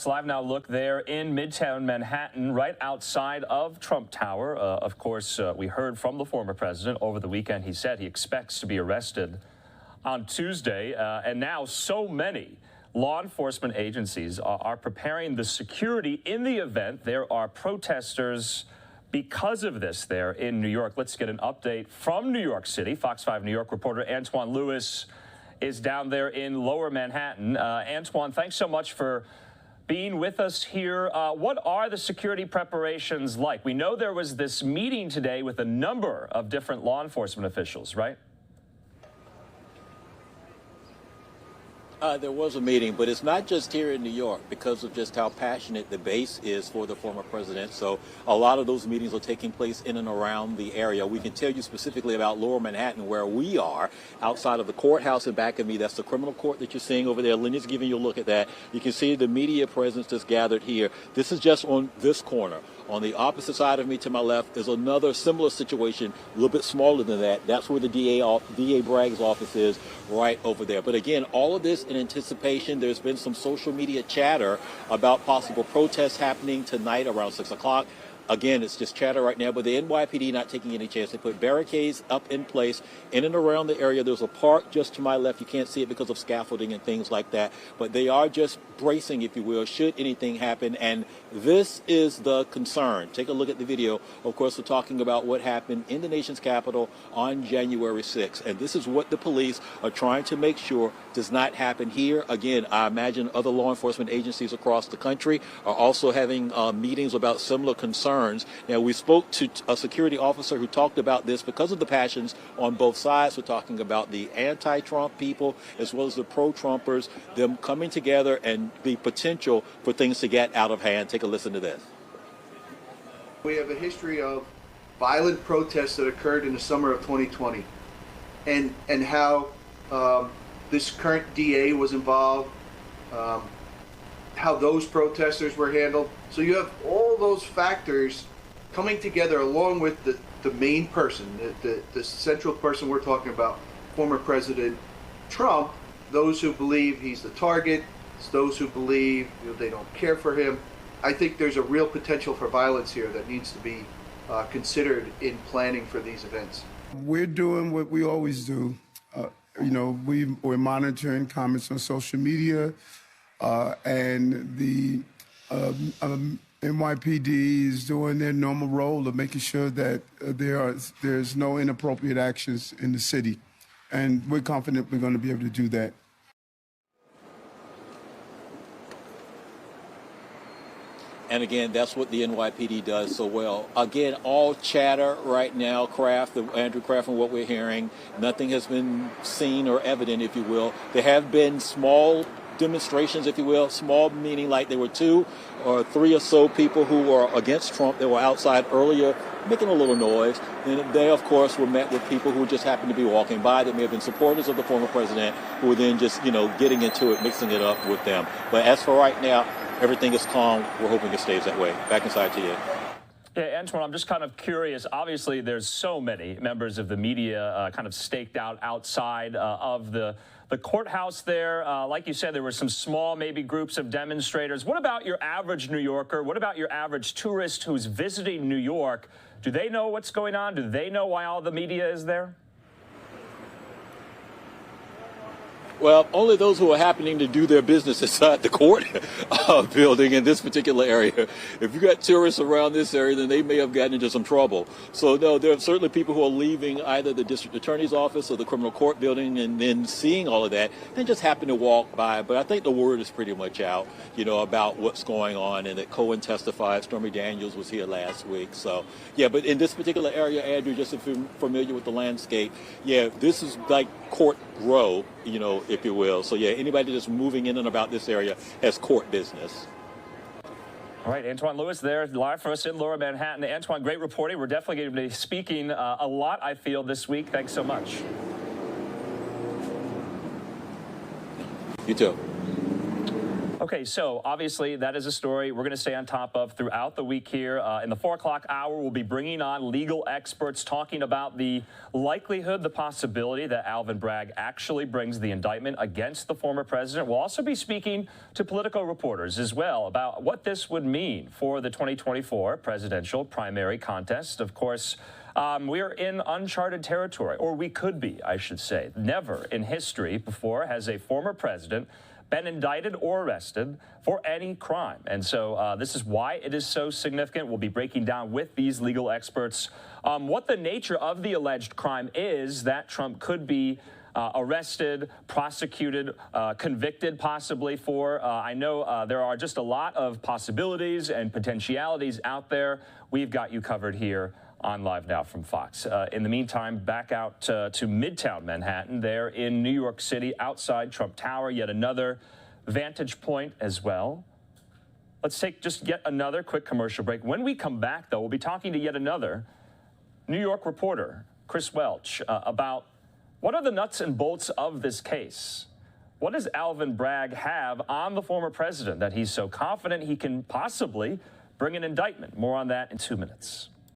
Fox Live Now look there in Midtown Manhattan, right outside of Trump Tower. Of course, we heard from the former president over the weekend. He said he expects to be arrested on Tuesday. And now so many law enforcement agencies are preparing the security in the event there are protesters because of this there in New York. Let's get an update from New York City. Fox 5 New York reporter Antwan Lewis is down there in Lower Manhattan. Antwan, thanks so much for being with us here. What are the security preparations like? We know there was this meeting today with a number of different law enforcement officials, right? There was a meeting, but it's not just here in New York because of just how passionate the base is for the former president. So a lot of those meetings are taking place in and around the area. We can tell you specifically about Lower Manhattan, where we are, outside of the courthouse in back of me. That's the criminal court that you're seeing over there. Lenny's giving you a look at that. You can see the media presence that's gathered here. This is just on this corner. On the opposite side of me to my left is another similar situation, a little bit smaller than that. That's where the DA Bragg's office is, right over there. But again, all of this in anticipation. There's been some social media chatter about possible protests happening tonight around 6 o'clock. Again, it's just chatter right now, but the NYPD not taking any chance. They put barricades up in place in and around the area. There's a park just to my left. You can't see it because of scaffolding and things like that, but they are just bracing, if you will, should anything happen. And this is the concern. Take a look at the video. Of course, we're talking about what happened in the nation's capital on January 6th. And this is what the police are trying to make sure does not happen here. Again, I imagine other law enforcement agencies across the country are also having meetings about similar concerns. Now, we spoke to a security officer who talked about this because of the passions on both sides. We're talking about the anti-Trump people as well as the pro-Trumpers, them coming together and the potential for things to get out of hand. Take a listen to this. We have a history of violent protests that occurred in the summer of 2020 and how this current DA was involved, how those protesters were handled. So you have all those factors coming together along with the main person, the central person we're talking about, former President Trump, those who believe he's the target, those who believe they don't care for him. I think there's a real potential for violence here that needs to be considered in planning for these events. We're doing what we always do. We're monitoring comments on social media, and the NYPD is doing their normal role of making sure that there's no inappropriate actions in the city. And we're confident we're going to be able to do that. And again, that's what the NYPD does so well. Again, all chatter right now, Andrew Kraft, and what we're hearing, nothing has been seen or evident, if you will. There have been small demonstrations, if you will, small meaning like there were 2 or 3 or so people who were against Trump that were outside earlier making a little noise. And they, of course, were met with people who just happened to be walking by that may have been supporters of the former president who were then just, getting into it, mixing it up with them. But as for right now, everything is calm. We're hoping it stays that way. Back inside to you. Yeah, Antwan, I'm just kind of curious. Obviously, there's so many members of the media kind of staked out outside of the courthouse there. Like you said, there were some small, maybe groups of demonstrators. What about your average New Yorker? What about your average tourist who's visiting New York? Do they know what's going on? Do they know why all the media is there? Well, only those who are happening to do their business inside the court building in this particular area. If you got tourists around this area, then they may have gotten into some trouble. So, no, there are certainly people who are leaving either the district attorney's office or the criminal court building and then seeing all of that, then just happen to walk by. But I think the word is pretty much out, about what's going on, and that Cohen testified. Stormy Daniels was here last week. So, yeah, but in this particular area, Andrew, just if you're familiar with the landscape, yeah, this is like Court Row, if you will. So, yeah, anybody that's moving in and about this area has court business. All right, Antwan Lewis there, live for us in Lower Manhattan. Antwan, great reporting. We're definitely going to be speaking a lot, I feel, this week. Thanks so much. You too. Okay, so obviously that is a story we're going to stay on top of throughout the week here. In the 4 o'clock hour, we'll be bringing on legal experts talking about the likelihood, the possibility that Alvin Bragg actually brings the indictment against the former president. We'll also be speaking to political reporters as well about what this would mean for the 2024 presidential primary contest. Of course, we're in uncharted territory, or we could be, I should say. Never in history before has a former president been indicted or arrested for any crime. And so this is why it is so significant. We'll be breaking down with these legal experts what the nature of the alleged crime is that Trump could be arrested, prosecuted, convicted possibly for. I know there are just a lot of possibilities and potentialities out there. We've got you covered here on Live Now from Fox. In the meantime, back out to Midtown Manhattan there in New York City, outside Trump Tower, yet another vantage point as well. Let's take just yet another quick commercial break. When we come back, though, we'll be talking to yet another New York reporter, Chris Welch, about what are the nuts and bolts of this case. What does Alvin Bragg have on the former president that he's so confident he can possibly bring an indictment? More on that in 2 minutes.